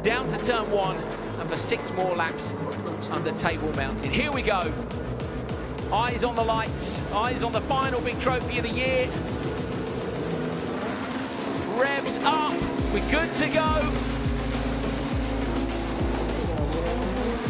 down to turn 1 and for 6 more laps under Table Mountain. Here we go. Eyes on the lights, eyes on the final big trophy of the year. Revs up, we're good to go.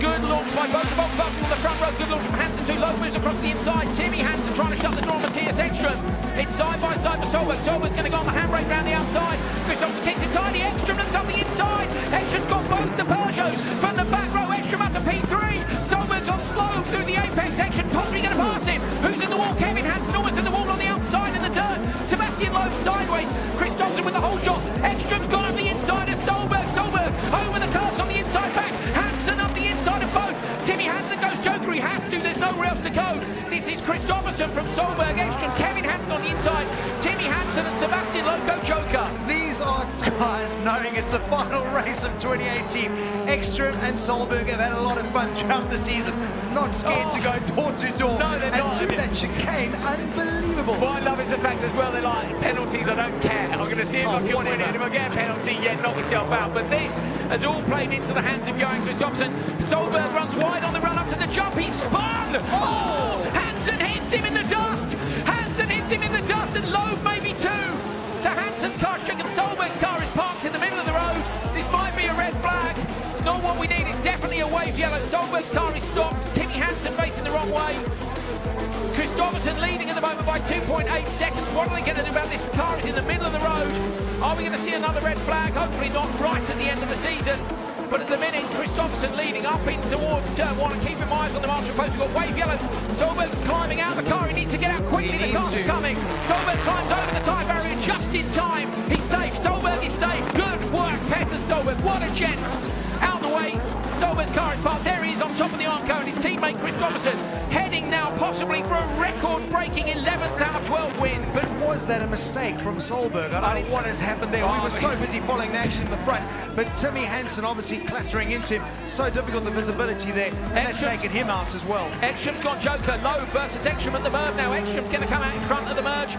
Good launch by both the Volkswagen from the front row. Good launch from Hansen, 2 low moves across the inside. Timmy Hansen trying to shut the door on Matthias Ekström. It's side by side for Solberg. Solberg's going to go on the handbrake round the outside. Christopher kicks it tiny. Ekström looks up the inside. Ekström's got both the Peugeots from the back row. Ekström up to P3. Solberg's on slow through the apex. Ekström possibly going to pass him. Who's in the wall? Kevin Hansen almost in the wall on the outside in the dirt. Sebastian Loeb sideways. Christopher with the whole shot. Ekström's gone up the inside of Solberg. Solberg over the curves on the inside back. Hansen up the inside of both. Timmy Hansen goes Joker, he has to, there's nowhere else to go. This is Christopherson from Solberg, Ekström, Kevin Hansen on the inside, Timmy Hansen and Sebastian Loeb go Joker. These are guys knowing it's the final race of 2018. Ekström and Solberg have had a lot of fun throughout the season. Not scared to go door to door. No, they're not. And through that chicane, unbelievable. What I love is the fact as well, they're like, penalties, I don't care. I'm going to see if I can win it. If I get a penalty, yeah, knock yourself out. But this has all played into the hands of Johan Christopherson. Solberg runs wide on the run up to the jump. He's spun. Oh! Hansen hits him in the dust. Hansen hits him in the dust, and Loeb maybe too. So Hansen's car stricken. Solberg's car is parked in the middle of the road. This might be a red flag. It's not what we need. It's definitely a wave yellow. Solberg's car is stopped. Timmy Hansen facing the wrong way. Christopherson leading at the moment by 2.8 seconds. What are they going to do about this? The car is in the middle of the road. Are we going to see another red flag? Hopefully not right at the end of the season. But at the minute, Christopherson leading up in towards turn 1 and keeping my eyes on the marshal post. We've got wave yellows. Solberg's climbing out of the car. He needs to get out quickly. The car's coming. Solberg climbs over the tyre barrier just in time. He's safe. Solberg is safe. Good work, Petter Solberg. What a gent. Out the way. Solberg's car is parked. There he is on top of the Armco, and his teammate Christopherson heading now possibly for a record-breaking 11th out of 12 wins. But was that a mistake from Solberg? I don't know what has happened there. We were so busy following the action in the front, but Timmy Hansen obviously clattering into him. So difficult, the visibility there, and that's taken him out as well. Ekström's got Joker. Loeb versus Ekström at the merge now. Ekström's going to come out in front of the merge.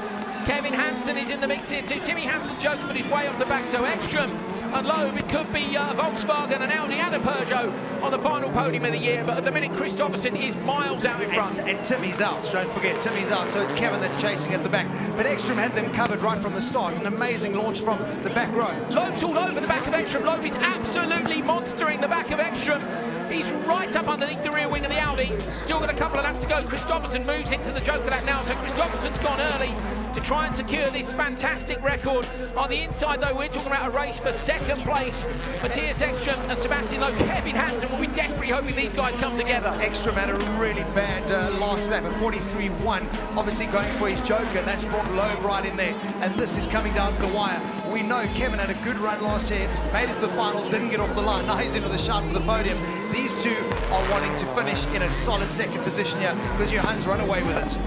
Kevin Hansen is in the mix here too. Timmy Hansen's Joker, but he's way off the back, so Ekström and Loeb, it could be Volkswagen, an Audi and a Peugeot on the final podium of the year, but at the minute Christopherson is miles out in front. And Timmy's out, don't forget, Timmy's out, so it's Kevin that's chasing at the back. But Ekström had them covered right from the start. An amazing launch from the back row. Loeb's all over the back of Ekström. Loeb is absolutely monstering the back of Ekström. He's right up underneath the rear wing of the Audi. Still got a couple of laps to go. Christopherson moves into the Joker lap now, so Christopherson's gone early to try and secure this fantastic record. On the inside, though, we're talking about a race for second place. Matthias Ekström and Sebastian Loeb. Kevin Hansen will be desperately hoping these guys come together. Ekström had a really bad last lap at 43.1, obviously going for his Joker, and that's brought Loeb right in there. And this is coming down to the wire. We know Kevin had a good run last year, made it to the final, didn't get off the line. Now he's into the shout for the podium. These two are wanting to finish in a solid second position here because Johan's run away with it.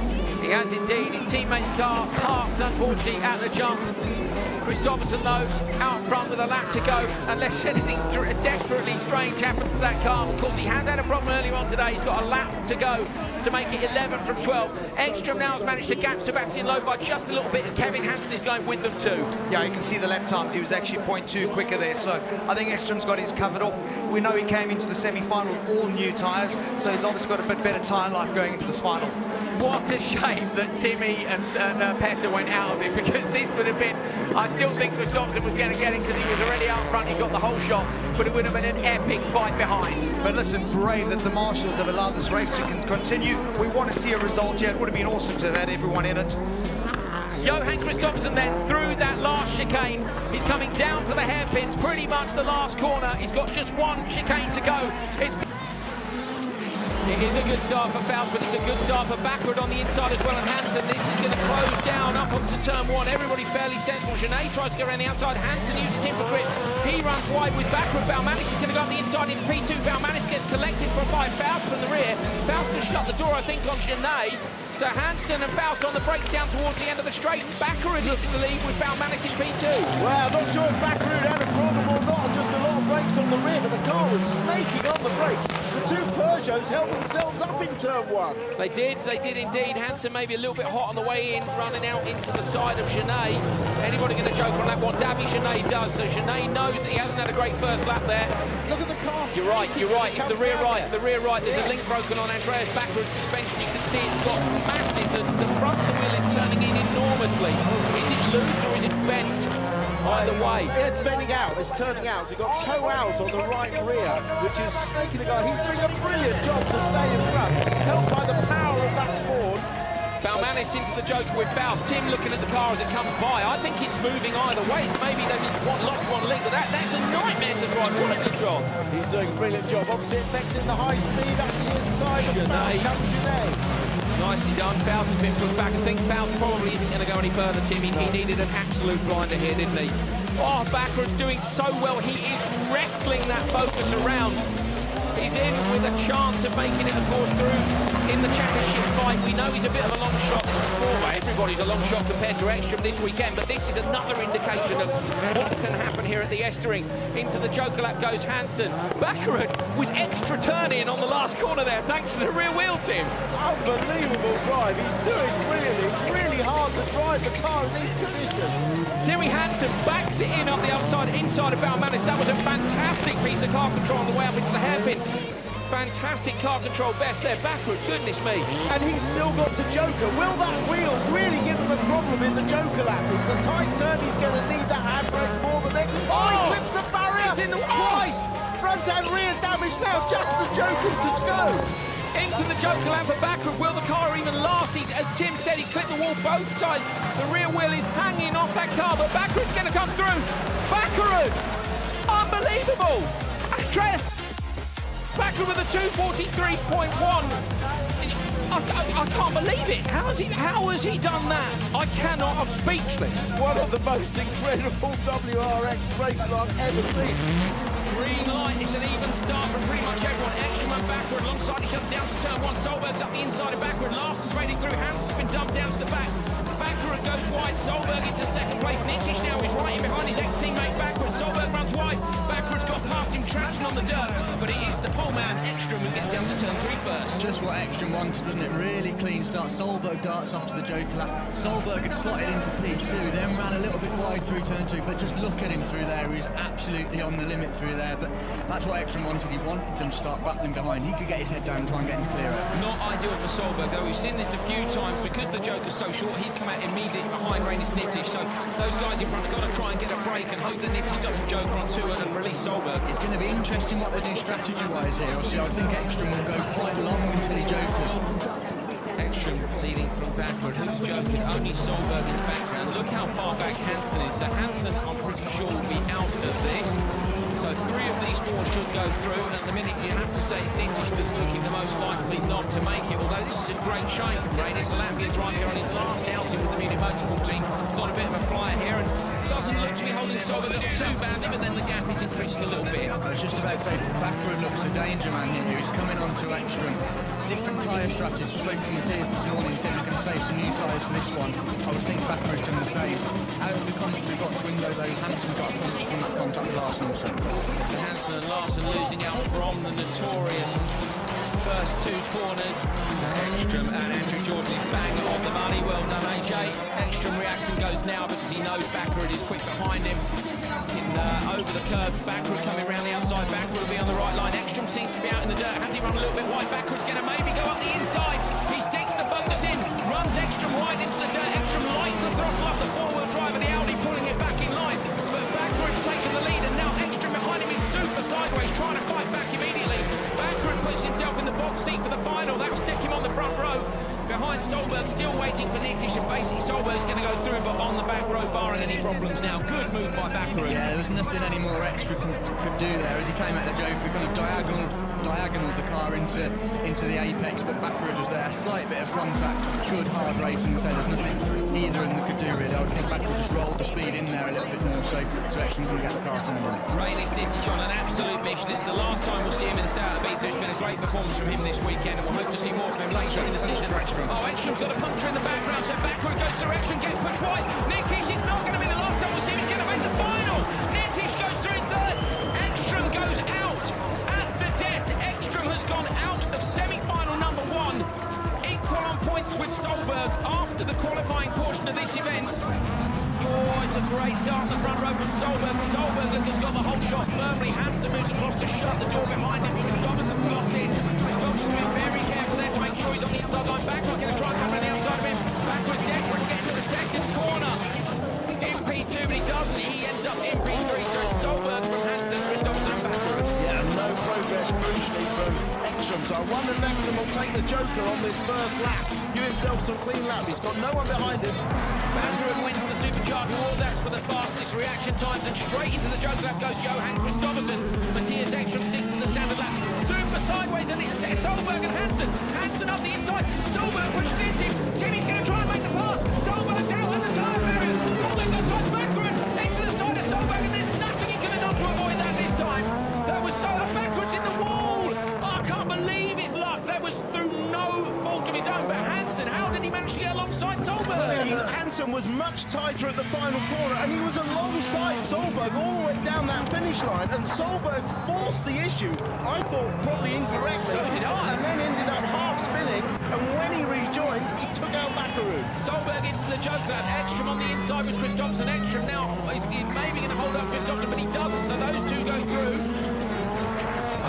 He has indeed. His teammate's car parked, unfortunately, at the jump. Christopherson, though, out front with a lap to go, unless anything desperately strange happens to that car. Of course, he has had a problem earlier on today. He's got a lap to go to make it 11 from 12. Ekström now has managed to gap Sebastian Loeb by just a little bit, and Kevin Hansen is going with them too. Yeah, you can see the lap times. He was actually 0.2 quicker there, so I think Ekström's got his covered off. We know he came into the semi-final with all new tyres, so he's obviously got a bit better tyre life going into this final. What a shame that Timmy and Petter went out of it, because this would have been, I still think Christopherson was going to get it because he was already out front, he got the whole shot, but it would have been an epic fight behind. But listen, brave that the marshals have allowed this race to continue. We want to see a result here. It would have been awesome to have had everyone in it. Johan Christopherson then through that last chicane. He's coming down to the hairpin, pretty much the last corner. He's got just one chicane to go. It is a good start for Faust, but it's a good start for Backward on the inside as well. And Hansen, this is going to close down up onto turn 1. Everybody fairly sensible. Genet tries to go around the outside. Hansen uses him for grip. He runs wide with Backward. Baumanis is going to go up the inside into P2. Baumanis gets collected by Faust from the rear. Faust has shut the door, I think, on Genet. So Hansen and Faust on the brakes down towards the end of the straight. Backward looks in the lead with Baumanis in P2. Well, I'm not sure if Backward had a problem or not. Just a lot of brakes on the rear, but the car was snaking on the brakes. The two Peugeots held themselves up in turn one. They did indeed. Hansen maybe a little bit hot on the way in, running out into the side of Genet. Anybody going to joke on that? What Davy Genet does. So Genet knows that he hasn't had a great first lap there. Look at the car. You're right. It's the rear right. The rear right. There's a link broken on Andreas' backward suspension. You can see it's got massive. The front of the wheel is turning in enormously. Is it loose or is it bent? Either way. It's bending out, it's turning out. So you've got toe out on the right rear, which is snaking the guy. He's doing a brilliant job to stay in front, helped by the power of that Ford. Balmanis into the Joker with Faust. Tim looking at the car as it comes by. I think it's moving either way. It's maybe they've lost one link, but that's a nightmare to drive. What a good job. He's doing a brilliant job. Obviously, it affects in the high speed up the inside of Faust comes Genet. Nicely done. Faust has been pushed back. I think Faust probably isn't going to go any further, Tim. He needed an absolute blinder here, didn't he? Oh, Backward's doing so well. He is wrestling that focus around. He's in with a chance of making it, of course, through in the championship fight. We know he's a bit of a long shot. This is Norway. Everybody's a long shot compared to Ekstrom this weekend, but this is another indication of what can happen here at the Estering. Into the Joker lap goes Hansen. Backward with extra turn in on the last corner there, thanks to the rear wheel, Tim. Unbelievable drive. He's doing brilliantly. It's really hard to drive the car in these conditions. Terry Hansen backs it in up the outside, inside of Balmanis. That was a fantastic piece of car control on the way up into the hairpin. Fantastic car control best there, Backward, goodness me. And he's still got to Joker. Will that wheel really give him a problem in the Joker lap? It's a tight turn, he's going to need that handbrake more than ever. Oh, he clips the barrier! He's in the twice! Front and rear damage now, just the Joker to go. Into the Joker lap for Backward. Will the car even last? As Tim said, he clipped the wall both sides. The rear wheel is hanging off that car, but Backward's going to come through. Backward! Unbelievable! Andreas Backward with a 2:43.1. I can't believe it. How has he done that? I cannot. I'm speechless. One of the most incredible WRX races I've ever seen. Green light, it's an even start from pretty much everyone. Ekstrom and Backward alongside each other down to turn one. Solberg's up the inside of Backward. Larsson's raiding through. Hansen's been dumped down to the back. Backward goes wide. Solberg into second place. Nitish now is right in behind his ex-teammate Backward. Solberg runs wide. Backward's got past him, traction on the dirt. But it is the pole man, Ekstrom, who gets down to turn 3 first. Just what Ekstrom wanted, wasn't it? Really clean start. Solberg darts off to the Joker lap. Solberg had slotted into P2, then ran a little bit wide through turn 2, but just look at him through there. He's absolutely on the limit through there. But that's what Ekstrom wanted. He wanted them to start battling behind. He could get his head down and try and get him to clear it. Not ideal for Solberg, though. We've seen this a few times. Because the Joker's so short, he's come out immediately behind Rainis Nitish. So those guys in front have got to try and get a break and hope that Nitish doesn't Joker onto it and release Solberg. It's going to be interesting what they do strategy-wise here. Obviously, I think Ekstrom will go quite long until he jokers. Ekstrom leading from Backward. Who's joking? Only Solberg in the background. Look how far back Hansen is. So Hansen, I'm pretty sure, will be out of this. So 3 of these 4 should go through. At the minute, you have to say it's Nitish that's looking the most likely not to make it. Although this is a great showing from Rainis, a Latvian driver on his last outing with the Munich Motorsport team. He's on a bit of a flyer here and doesn't look to be holding Solberg up too badly, but then the gap is increasing a little bit. I was just about to say, Backward looks the danger man here. He's coming on to Ekstrom. Different tyre strategy. Spoke to Matthias this morning. He said he's going to save some new tyres for this one. I would think Backward's done the same. Out of the commentary box window, though, Hansen got a punch from contact with Larson also. Hansen and Larsson losing out from the notorious first 2 corners. Ekstrom and Andrew Jordan is bang on the money. Well done, AJ. Ekstrom reacts and goes now because he knows Backward is quick behind him. Over the curb, Backward coming around the outside. Backward will be on the right line. Ekstrom seems to be out in the dirt. Has he run a little bit wide? Backward's going to maybe go up the inside. He sticks the focus in, runs Ekstrom wide into the dirt. Ekstrom lights the throttle up the 4-wheel drive of the Audi, pulling it back in line. But Backward's taken the lead, and now Ekstrom behind him is super sideways, trying to fight back immediately. Backward puts himself in the box seat for the final. That'll stick him on the front row. Behind Solberg, still waiting for Nitish, and basically Solberg's going to go through, but on the back row, barring any problems now. Good move by Backward. Yeah, there was nothing any more extra could do there as he came at the Joker, kind of diagonal the car into the apex, but Backward was there. A slight bit of contact, good hard racing, so there's nothing either of them could do really. I would think Backward just rolled the speed in there a little bit more, so Ekstrom's going to get the car turning. Rainis Nitish on an absolute mission. It's the last time we'll see him in the South Beta. It's been a great performance from him this weekend, and we'll hope to see more from him later in the season. Oh, Ekstrom's got a puncture in the background, so Backward goes through. Ekstrom gets pushed wide. Nitish, it's not going to be the last time we'll see him. He's going to make the final. Nitish goes through in third. Ekstrom goes out at the death. Ekstrom has gone qualifying portion of this event. Oh, it's a great start on the front row from Solberg. Solberg has got the whole shot firmly. Hansen moves across to shut the door behind him. Christopherson slots in. Christopherson's been very careful there to make sure he's on the inside line. Backward going to try and come around the outside of him. Backwards, Deckwood getting to the second corner. In P2, but he doesn't. He ends up in P3. So it's Solberg from Hansen, Christopherson and Backward. Yeah, no progress crucially from Ekstrom. So I wonder if Ekstrom will take the Joker on this first lap. Give himself some clean lap. He's got no one behind him. Backward wins the Supercharger War Laps for the fastest reaction times, and straight into the Joker lap goes Johan Christopherson. Matthias Ekstrom sticks to the standard lap. Super sideways, and it's Solberg and Hansen. Hansen up the inside. Solberg pushes into him. Timmy's going to try and make the pass. Solberg's out on the tyre barrier. Solberg goes top backward into the side of Solberg, and there's nothing he can have to avoid that this time. That was so backwards in the wall. I can't believe his luck. That was through no fault of his own. But Hansen, how did he manage to get alongside Solberg? Hansen was much tighter at the final corner, and he was alongside Solberg all the way down that finish line, and Solberg forced the issue, I thought probably incorrectly. So did I. And then ended up half spinning, and when he rejoined, he took out Backaroo. Solberg into the Joker lap. Ekstrom on the inside with Christopherson. Ekstrom now is maybe going to hold up Christopherson, but he doesn't, so those two go through.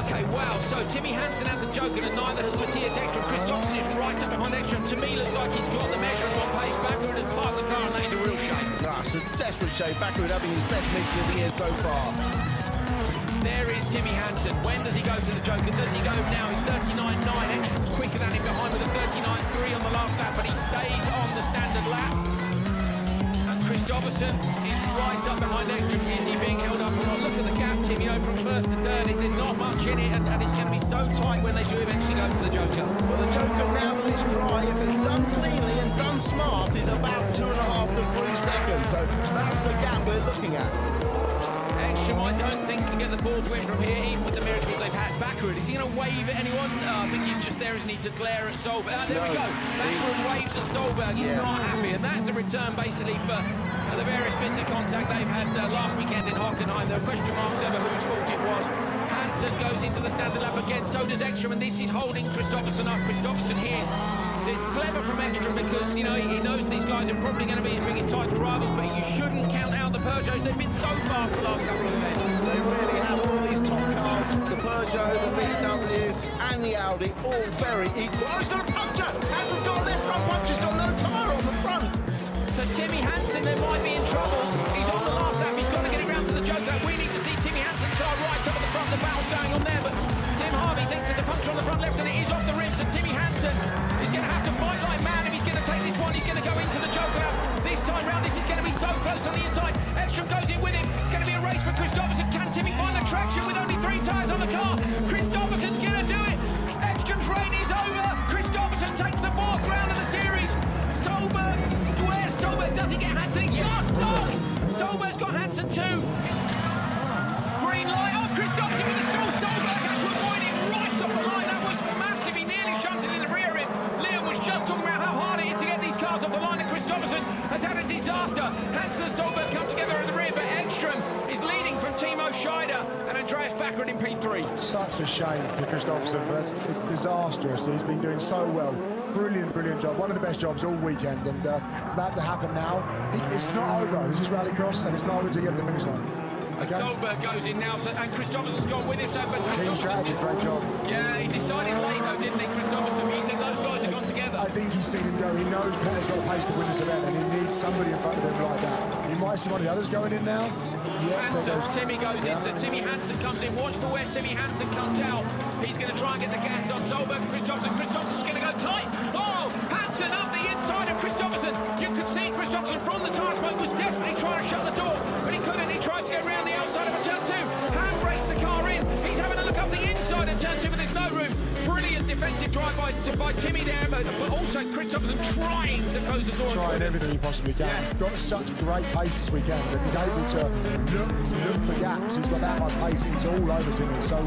Okay, wow, so Timmy Hansen hasn't Joker, and neither has Matthias Ekstrom. Christopherson is right up behind Ekstrom. To me, looks like he's got the measure of one pace. Backward has parked the car, and that is a real shame. It's a desperate shame. Backward having his best meeting of the year so far. There is Timmy Hansen. When does he go to the Joker? Does he go now? He's 39.9. Ekstrom's quicker than him behind with a 39.3 on the last lap, but he stays on the standard lap. And Christopherson is right up behind Ekstrom. Is he being held up? Well, look at the gap, Tim, from first to third. There's not much in it, and it's going to be so tight when they do eventually go to the Joker. Well, the Joker, now that it's dry, if it's done cleanly and done smart, is about 2.5 to 3 seconds. So that's the gap we're looking at. Ekstrom, I don't think, can get the fourth win from here, even with the miracles they've had. Backward, is he going to wave at anyone? I think he's just there, isn't he, to glare at Solberg. There we go. Backward waves at Solberg. He's not happy, and that's a return, basically, for the various bits of contact they've had last weekend in Hockenheim. There were question marks over whose fault it was. Hansen goes into the standard lap again, so does Ekstrom, and this is holding Christopherson up. Christopherson here. It's clever from Ekstrom because, he knows these guys are probably going to be his biggest title rivals, but you shouldn't count out the Peugeots. They've been so fast the last couple of events. They really have all these top cars, the Peugeot, the BMWs, and the Audi, all very equal. Oh, he's got a puncture! Hansen's got a left front puncture, he's got no tyre on the front. So Timmy Hansen, they might be in trouble. He's on the last lap, he's got to get it round to the Joker. We need to see Timmy Hansen's car right up at the front. The battle's going on there, but Tim Harvey thinks there's a puncture on the front left, and it is off the rim. So Timmy Hansen is going to have to fight like mad if he's going to take this one. He's going to go into the Joker lap. This time round, this is going to be so close on the inside. Ekstrom goes in with him. It's going to be a race for Christopherson. Can Timmy find the traction with only 3 tyres on the car? Christopherson's going to do it. Ekstrom's reign is over. Christopherson takes the 4th round of the series. Solberg, where's Solberg? Does he get Hansen? He just does. Solberg's got Hansen too. Green light. Oh, Christopherson with the stall. Solberg had to avoid him right off the line. That was massive. He nearly shunted in the rear end. Liam was just talking about how hard it is to get these cars off the line, and Christopherson has had a disaster. Hansen and Solberg come together in the rear, but Ekstrom is leading from Timo Scheider and Andreas Backward in P3. Such a shame for Christopherson, but it's disastrous. He's been doing so well. Brilliant, brilliant job. One of the best jobs all weekend, and for that to happen now, it's not over. This is Rallycross, and it's not over to get to the finish line. Okay. Solberg goes in now, and Christopherson's gone with him. So, but Team strategy, great job. Yeah, he decided late though, didn't he, Christopherson? You think those guys have gone together? I think he's seen him go. He knows Peter's got a pace to win this event, and he needs somebody in front of him like that. You might see one of the others going in now. Yeah, Timmy goes in, so Timmy Hansen comes in. Watch for where Timmy Hansen comes out. He's going to try and get the gas on Solberg. Christopherson's going to go tight. Oh, Hansen up the inside of Christopherson. You could see Christopherson from the tyre smoke was desperately trying to shut the door, but he couldn't. He tried to go around the outside of turn 2. Handbrakes the car in. He's having a look up the inside of turn 2, but there's no room. Brilliant defensive drive by Timmy there, but also Christopherson trying to close the door. Trying everything he possibly can. Yeah. Got such great pace this weekend, and he's able to look for gaps. He's got that much pace. He's all over Timmy. So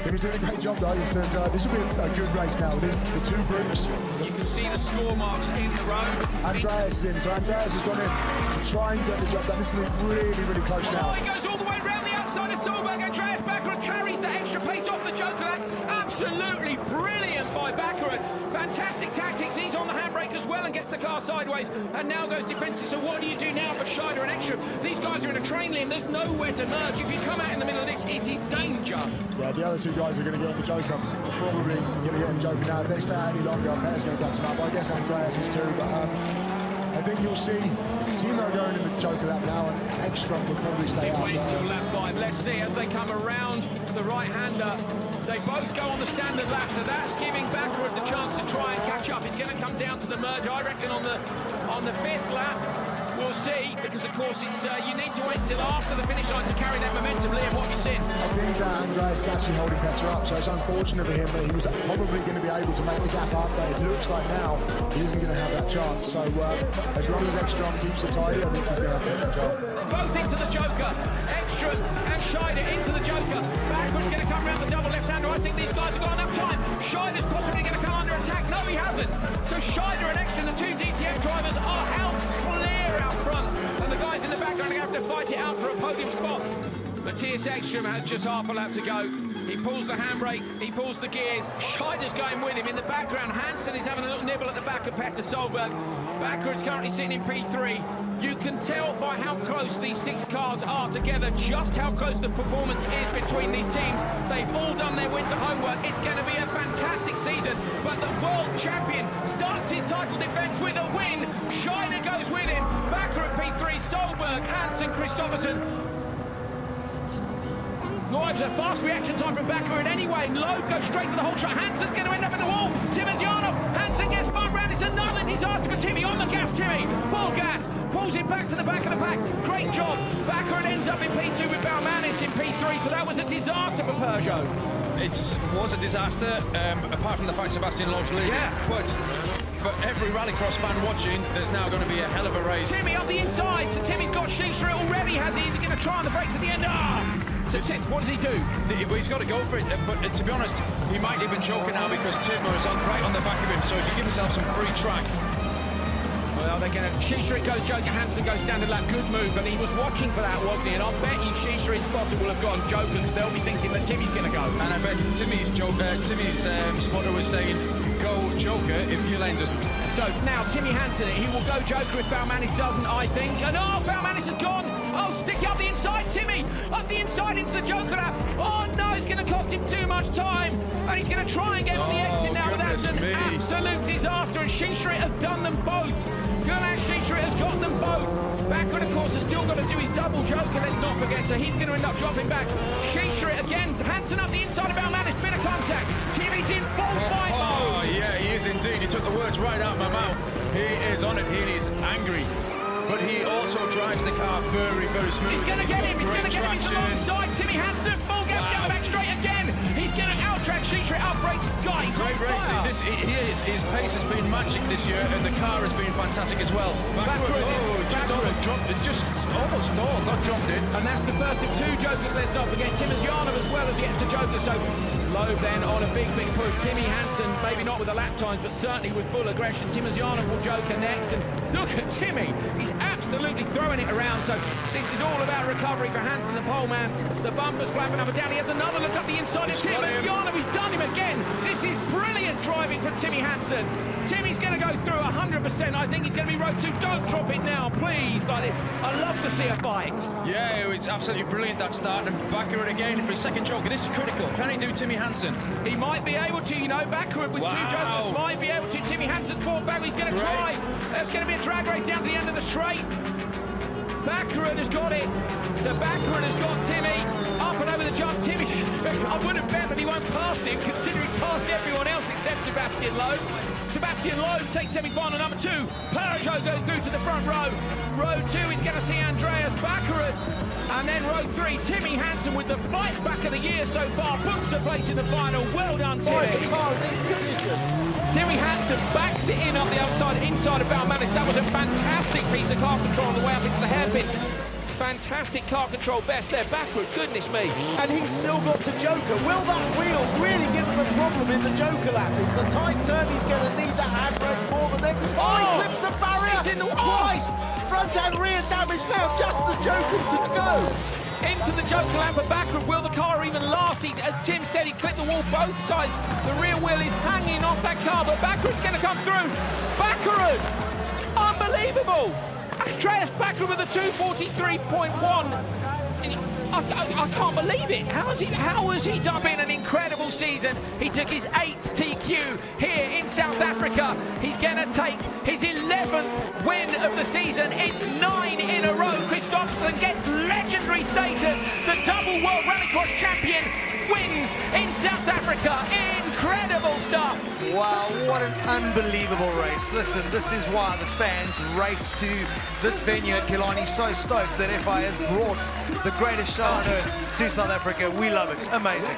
Timmy's doing a great job though. This will be a good race now with the 2 groups. You can see the score marks in the row. Andreas is in, so Andreas has gone in to try and get the job done. This is going to be really, really close now. Oh, he goes all the way around the outside of Solberg. Andreas Backward carries the extra pace off the Joker lap. Absolutely brilliant by Backward. Fantastic tactics. He's on the handbrake as well. well and gets the car sideways, and now goes defensive. So what do you do now for Scheider and Ekstrom? These guys are in a train lane, there's nowhere to merge. If you come out in the middle of this, it is danger. Yeah, the other two guys are going to get in the Joker, probably going to get in the Joker now. If they stay out any longer, Petter's going to catch them up. I guess Andreas is too, but I think you'll see Timo going in the Joker lap now, and Ekstrom will probably stay out Wait until there. lap 5. Let's see as they come around the right-hander. They both go on the standard lap, so that's giving Baccarat the chance to try and catch up. It's going to come down to the merge, I reckon, on the 5th lap. We'll see, because of course it's you need to wait till after the finish line to carry that momentum. Liam, what have you seen? I think that Andreas is actually holding Petter up, so it's unfortunate for him that he was probably going to be able to make the gap up, but it looks like now he isn't going to have that chance. So as long as Ekstrom keeps it tidy, I think he's going to have to control. Both into the Joker. Ekstrom and Scheider into the Joker. Backward's going to come around the double left-hander. I think these guys have got enough time. Scheider's possibly going to come under attack. No, he hasn't. So Scheider and Ekstrom, the two DTM drivers, are out clear out front. And the guys in the back are going to have to fight it out for a podium spot. Matthias Ekstrom has just half a lap to go. He pulls the handbrake, he pulls the gears. Scheider's going with him. In the background, Hansen is having a little nibble at the back of Petter Solberg. Backward's currently sitting in P3. You can tell by how close these 6 cars are together just how close the performance is between these teams. They've all done their winter homework. It's going to be a fantastic season, but the world champion starts his title defence with a win. Scheider goes with him. Baccarat P3, Solberg, Hansen, Kristoffersen. Drives a fast reaction time from Baccarat anyway. Loeb goes straight to the whole shot. Hansen's going to end up in the wall. Timosyanov. Hansen gets spun round. It's another disaster for Timmy. On the gas, Timmy. Full gas. Pulls it back to the back of the pack. Great job. Baccarat ends up in P2 with Baumanis in P3. So that was a disaster for Peugeot. It was a disaster, apart from the fact Sebastian Loeb's leading. Yeah. But for every rallycross fan watching, there's now going to be a hell of a race. Timmy up the inside. So Timmy's got Shisha already, has he? Is he going to try on the brakes at the end? So Tim, what does he do? He's got to go for it, but to be honest, he might even choke it now because Timmer is right on the back of him, so he can give himself some free track. Well, they're going to... Shisha goes Joker, Hansen goes standard lap. Good move, and he was watching for that, wasn't he? And I'll bet you Shisha and Spotter will have gone Joker because they'll be thinking that Timmy's going to go. And I bet Timmy's spotter was saying, go Joker if Gillane doesn't. So now Timmy Hansen, he will go Joker if Baumanis doesn't, I think. And Baumanis has gone. Oh, stick it up the inside, Timmy. Up the inside into the Joker lap. Oh no, it's going to cost him too much time. And he's going to try and get on the exit now, but that's an absolute disaster. And Shisha has done them both. Gulash Shisha has got them both. Backward, of course, has still got to do his double Joker, let's not forget. So he's going to end up dropping back. Shisha again. Hansen up the inside of Baumanis. Bit of contact. Timmy's in full fight mode. Oh, yeah, he is indeed. He took the words right out of my mouth. He is on it. He is angry. But he also drives the car very, very smoothly. He's going to get him. He's going to get him. He's alongside Timmy Hansen. Full gas down the back straight again. He's going to out-track Shisha. Outbrakes. Guys, great racing. His pace has been magic this year, and the car has been fantastic as well. Backward. Just almost stalled, not dropped it. And that's the first of 2 Jokers, let's not forget. Timosyanov as well as he gets to Joker. So Loeb then on a big push. Timmy Hansen, maybe not with the lap times, but certainly with full aggression. Timosyanov will Joker next. And look at Timmy. He's absolutely throwing it around. So this is all about recovery for Hansen, the pole man. The bumper's flapping up and down. He has another look up the inside of Timosyanov. He's done him again. This is brilliant driving from Timmy Hansen. Timmy's going to go through 100%. I think he's going to be road 2. Don't drop it now, please. I love to see a fight. Yeah, it's absolutely brilliant, that start. And Baccarat again for his second Joker. This is critical. Can he do Timmy Hansen? He might be able to, you know. Baccarat with 2 Jokers might be able to. Timmy Hansen fought back. He's going to try. There's going to be a drag race down to the end of the straight. Baccarat has got it. So Baccarat has got Timmy up and over the jump. Timmy, I wouldn't bet that he won't pass him, considering he passed everyone else except Sebastian Loeb. Sebastian Loeb takes semi-final number 2. Peugeot goes through to the front row. Row 2 is going to see Andreas Baccarat. And then row 3, Timmy Hansen with the fight back of the year so far. Books a place in the final. Well done, Timmy. Timmy Hansen backs it in up the outside, inside of Baumanis. That was a fantastic piece of car control on the way up into the hairpin. Fantastic car control best there. Backward, goodness me. And he's still got to Joker. Will that wheel really give him a problem in the Joker lap? It's a tight turn. He's going to need that handbrake more than ever. Oh, he clips the barrier twice. Front and rear damage now. Just the Joker to go. Into the Joker lap of Backward. Will the car even last? As Tim said, he clipped the wall both sides. The rear wheel is hanging off that car, but Bakkerud's going to come through. Bakkerud! Unbelievable! Andreas Bakkerud with a 2:43.1. I can't believe it. How has he done? Been an incredible season. He took his 8th TQ here in South Africa. He's going to take his 11th win of the season. It's 9 in a row. Kristoffersen gets legendary status. The double World Rallycross champion wins in South Africa. Incredible stuff. Wow, what an unbelievable race. Listen, this is why the fans race to this venue at Killarney. So stoked that FI has brought the greatest show on earth to South Africa. We love it. Amazing.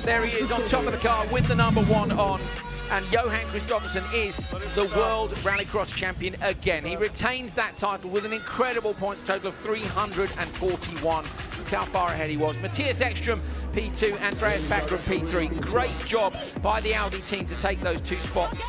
There he is on top of the car with the number 1 on. And Johan Kristoffersen is the World Rallycross champion again. He retains that title with an incredible points total of 341. Look how far ahead he was. Matthias Ekström, P2, Andreas Bakkerud, P3. Great job by the Audi team to take those 2 spots.